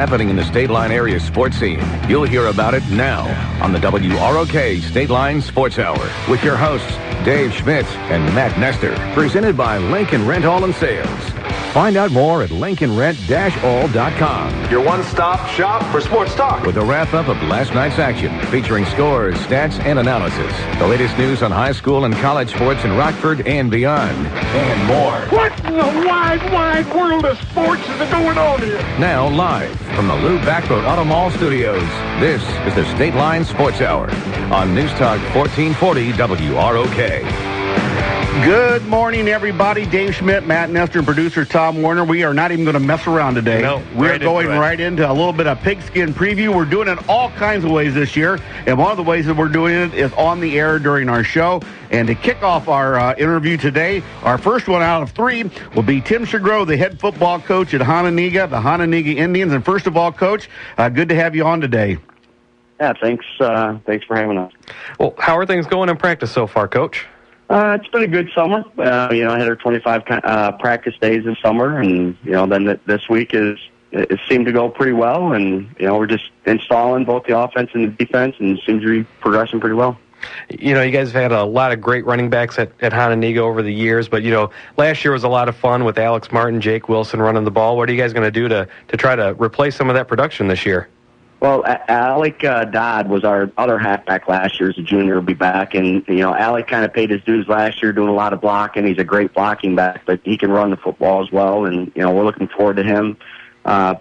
Happening in the State Line area sports scene. You'll hear about it now on the WROK State Line Sports Hour with your hosts, Dave Schmidt and Matt Nestor. Presented by Lincoln Rent-All and Sales. Find out more at lincolnrent-all.com. Your one-stop shop for sports talk. With a wrap-up of last night's action, featuring scores, stats, and analysis. The latest news on high school and college sports in Rockford and beyond. And more. What in the wide world of sports is going on here? Now live from the Lou Backroad Auto Mall Studios, this is the State Line Sports Hour on News Talk 1440 WROK. Good morning, everybody. Dave Schmidt, Matt Nestor, and producer Tom Warner. We are not even going to mess around today. No, we're going right into a little bit of Pigskin preview. We're doing it all kinds of ways this year, and one of the ways that we're doing it is on the air during our show. And to kick off our interview today, our first one out of three will be Tim Sughroue, the head football coach at Hononegah, the Hononegah Indians. And first of all, Coach, good to have you on today. Yeah, thanks for having us. Well, how are things going in practice so far, Coach? It's been a good summer. I had our 25 practice days this summer, and then this week it seemed to go pretty well. And we're just installing both the offense and the defense, and it seems to be progressing pretty well. You guys have had a lot of great running backs at Hononegah over the years, but last year was a lot of fun with Alex Martin, Jake Wilson running the ball. What are you guys going to do to try to replace some of that production this year? Well, Alec Dodd was our other halfback last year as a junior. Will be back, and Alec kind of paid his dues last year, doing a lot of blocking. He's a great blocking back, but he can run the football as well. And we're looking forward to him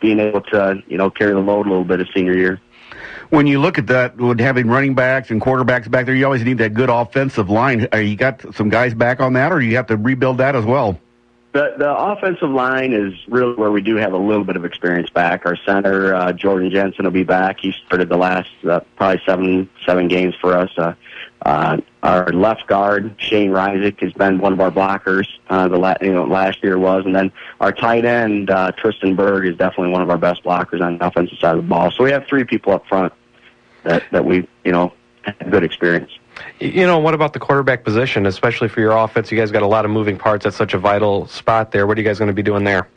being able to carry the load a little bit his senior year. When you look at that, with having running backs and quarterbacks back there, you always need that good offensive line. You got some guys back on that, or you have to rebuild that as well? The offensive line is really where we do have a little bit of experience back. Our center, Jordan Jensen, will be back. He started the last probably seven games for us. Our left guard, Shane Reisick, has been one of our blockers. Last year was, and then our tight end, Tristan Berg, is definitely one of our best blockers on the offensive side of the ball. So we have three people up front that we had good experience. What about the quarterback position, especially for your offense? You guys got a lot of moving parts at such a vital spot there. What are you guys going to be doing there?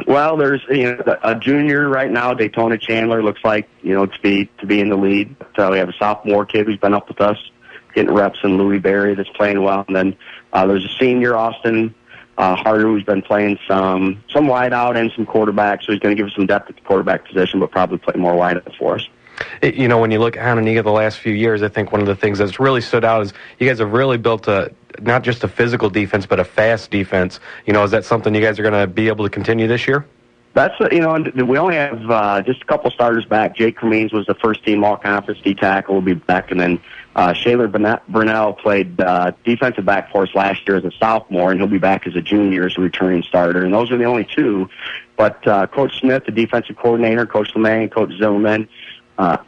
Well, there's a junior right now, Daytona Chandler, looks like to be in the lead. So we have a sophomore kid who's been up with us, getting reps in Louis Berry, that's playing well. And then there's a senior, Austin Harder, who's been playing some wide out and some quarterback. So he's going to give us some depth at the quarterback position, but probably play more wide out for us. When you look at Hononegah the last few years, I think one of the things that's really stood out is you guys have really built not just a physical defense, but a fast defense. Is that something you guys are going to be able to continue this year? That's we only have just a couple starters back. Jake Cremines was the first team all-conference D-tackle, will be back, and then Shaler Burnell played defensive back for us last year as a sophomore, and he'll be back as a junior as a returning starter. And those are the only two. But Coach Smith, the defensive coordinator, Coach LeMay, Coach Zimmerman,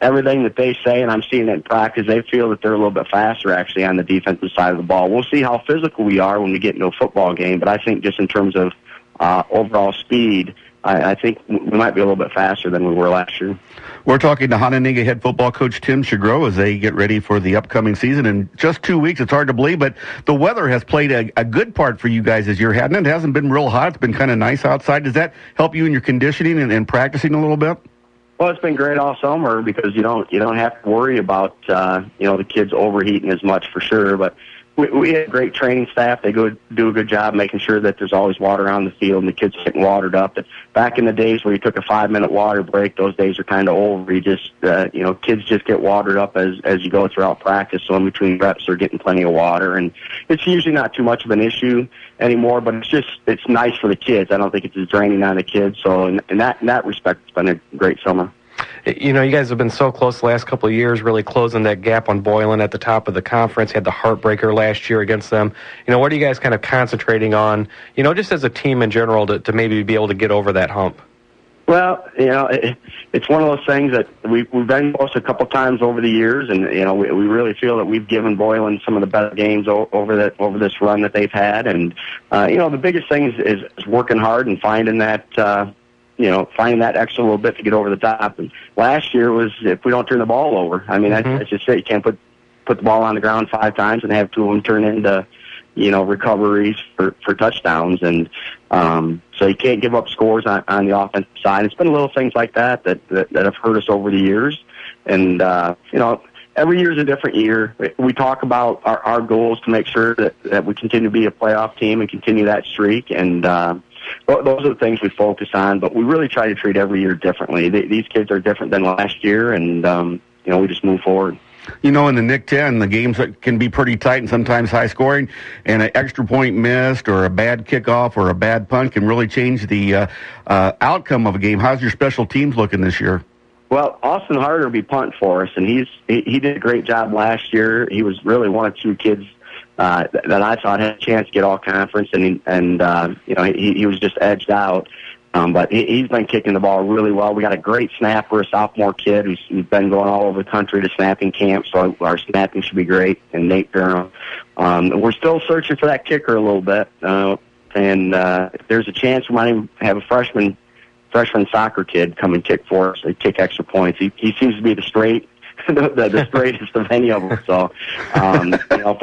everything that they say, and I'm seeing it in practice, they feel that they're a little bit faster actually on the defensive side of the ball. We'll see how physical we are when we get into a football game, but I think just in terms of overall speed, I think we might be a little bit faster than we were last year. We're talking to Hononegah head football coach Tim Sughroue as they get ready for the upcoming season. In just 2 weeks, it's hard to believe, but the weather has played a good part for you guys this year, hasn't it? It hasn't been real hot. It's been kind of nice outside. Does that help you in your conditioning and practicing a little bit? Well, it's been great all summer because you don't have to worry about the kids overheating as much for sure. But we have great training staff. They do a good job making sure that there's always water on the field and the kids getting watered up. But back in the days where you took a 5-minute water break, those days are kind of over. You just kids just get watered up as you go throughout practice. So in between reps, they're getting plenty of water, and it's usually not too much of an issue anymore. But it's nice for the kids. I don't think it's as draining on the kids. So in that respect, it's been a great summer. You guys have been so close the last couple of years, really closing that gap on Boylan at the top of the conference. Had the heartbreaker last year against them. What are you guys kind of concentrating on, just as a team in general to maybe be able to get over that hump? Well, it's one of those things that we've been close a couple times over the years, and we really feel that we've given Boylan some of the better games over this run that they've had. And the biggest thing is working hard and finding that finding that extra little bit to get over the top. And last year was if we don't turn the ball over. I mean, that's just it. You can't put the ball on the ground 5 times and have 2 of them turn into recoveries for touchdowns, and so you can't give up scores on the offensive side. It's been little things like that have hurt us over the years, and every year is a different year. We talk about our goals to make sure that we continue to be a playoff team and continue that streak, and those are the things we focus on. But we really try to treat every year differently. These kids are different than last year, and we just move forward. In the Nick 10, the games can be pretty tight and sometimes high scoring, and an extra point missed or a bad kickoff or a bad punt can really change the outcome of a game. How's your special teams looking this year? Well, Austin Harder will be punt for us, and he did a great job last year. He was really one of two kids that I thought had a chance to get all conference, and he was just edged out. But he's been kicking the ball really well. We got a great snapper, a sophomore kid who's been going all over the country to snapping camp, so our snapping should be great, and Nate Durham. We're still searching for that kicker a little bit, and there's a chance we might even have a freshman soccer kid come and kick for us. They kick extra points. He seems to be the straightest of any of them. So, if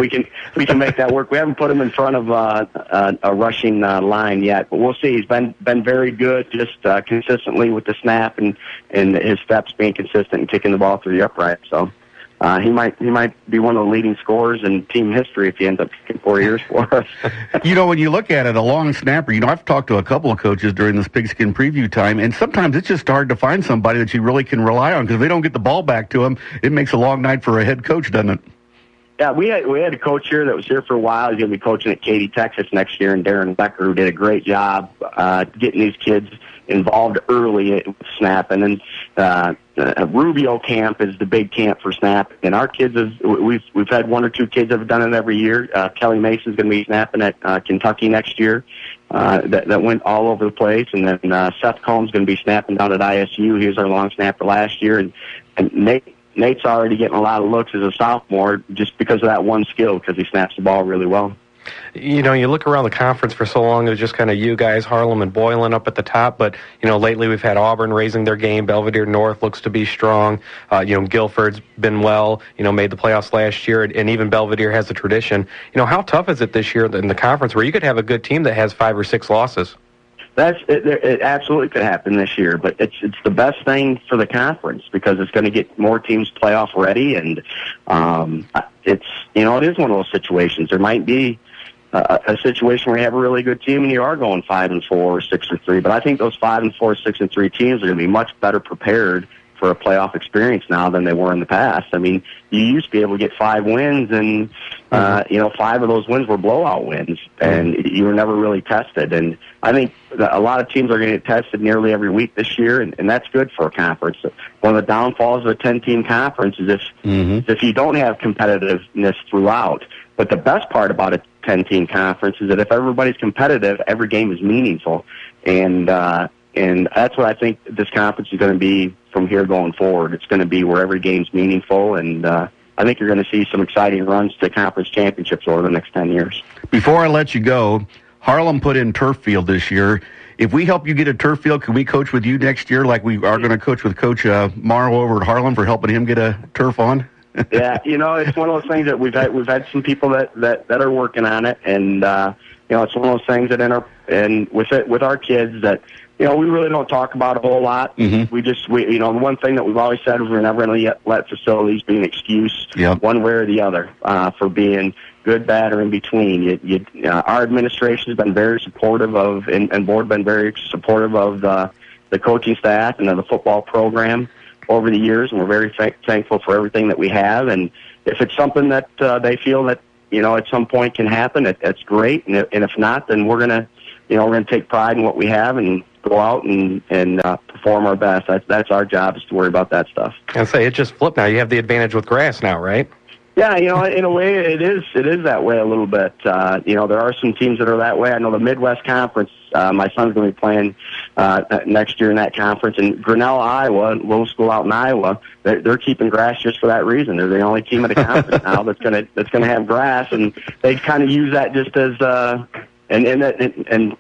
we can make that work. We haven't put him in front of a rushing line yet, but we'll see. He's been very good, just consistently with the snap and his steps being consistent and kicking the ball through the upright. So. He might be one of the leading scorers in team history if he ends up kicking 4 years for us. When you look at it, a long snapper, I've talked to a couple of coaches during this Pigskin preview time, and sometimes it's just hard to find somebody that you really can rely on because if they don't get the ball back to them, it makes a long night for a head coach, doesn't it? Yeah, we had a coach here that was here for a while. He's going to be coaching at Katy, Texas next year, and Darren Becker, who did a great job getting these kids involved early with snap. And then Rubio camp is the big camp for snap. And our kids, we've had one or two kids that have done it every year. Kelly Mason's going to be snapping at Kentucky next year. That went all over the place. And then Seth Combs going to be snapping down at ISU. He was our long snapper last year. And Nate's already getting a lot of looks as a sophomore just because of that one skill, because he snaps the ball really well. You look around the conference for so long, it was just kind of you guys, Harlem and Boylan up at the top. But, lately we've had Auburn raising their game. Belvedere North looks to be strong. Guilford's been well, made the playoffs last year. And even Belvedere has a tradition. How tough is it this year in the conference where you could have a good team that has 5 or 6 losses? It absolutely could happen this year, but it's the best thing for the conference because it's going to get more teams playoff ready, and it is one of those situations. There might be a situation where you have a really good team and you are going 5-4 or 6-3, but I think those 5-4, 6-3 teams are going to be much better prepared for a playoff experience now than they were in the past. I mean, you used to be able to get 5 wins, and 5 of those wins were blowout wins, and you were never really tested. And I think a lot of teams are going to get tested nearly every week this year, and that's good for a conference. One of the downfalls of a 10-team conference is if you don't have competitiveness throughout. But the best part about a 10-team conference is that if everybody's competitive, every game is meaningful, and that's what I think this conference is going to be from here going forward. It's going to be where every game's meaningful, and I think you're going to see some exciting runs to conference championships over the next 10 years. Before I let you go, Harlem put in turf field this year. If we help you get a turf field, can we coach with you next year like we are going to coach with Coach Morrow over at Harlem for helping him get a turf on? Yeah, it's one of those things that we've had some people that are working on it, and it's one of those things that with our kids that we really don't talk about a whole lot. Mm-hmm. The one thing that we've always said is we're never going to let facilities be an excuse one way or the other for being good, bad, or in between. Our administration has been very supportive of, and board been very supportive of the coaching staff and of the football program over the years, and we're very thankful for everything that we have. And if it's something that they feel that at some point can happen, that's great. And if not, then we're gonna take pride in what we have and go out and perform our best. That's our job, is to worry about that stuff. And say it just flipped now. You have the advantage with grass now, right? Yeah, in a way, it is that way a little bit. There are some teams that are that way. I know the Midwest Conference, my son's going to be playing next year in that conference. And Grinnell, Iowa, little school out in Iowa, they're keeping grass just for that reason. They're the only team in the conference now that's going to have grass, and they kind of use that just as and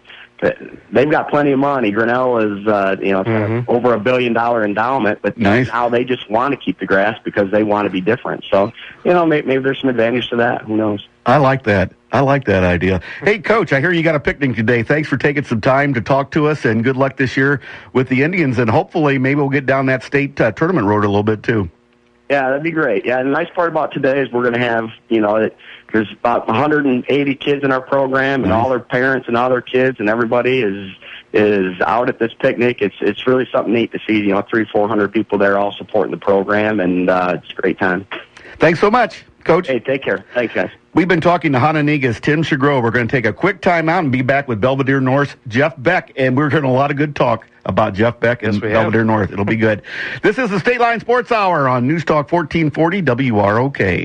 they've got plenty of money. Grinnell is, over $1 billion endowment, but nice. Now they just want to keep the grass because they want to be different. So, maybe there's some advantage to that. Who knows? I like that. I like that idea. Hey, Coach, I hear you got a picnic today. Thanks for taking some time to talk to us, and good luck this year with the Indians. And hopefully maybe we'll get down that state tournament road a little bit, too. Yeah, that'd be great. Yeah, the nice part about today is we're going to have, there's about 180 kids in our program, and all their parents and all their kids and everybody is out at this picnic. It's really something neat to see, 300-400 people there all supporting the program, and it's a great time. Thanks so much, Coach. Hey, take care. Thanks, guys. We've been talking to Hononegah's Tim Sughroue. We're going to take a quick time out and be back with Belvedere North's Jeff Beck, and we're hearing a lot of good talk about Jeff Beck and Belvedere North. It'll be good. This is the State Line Sports Hour on News Talk 1440 WROK.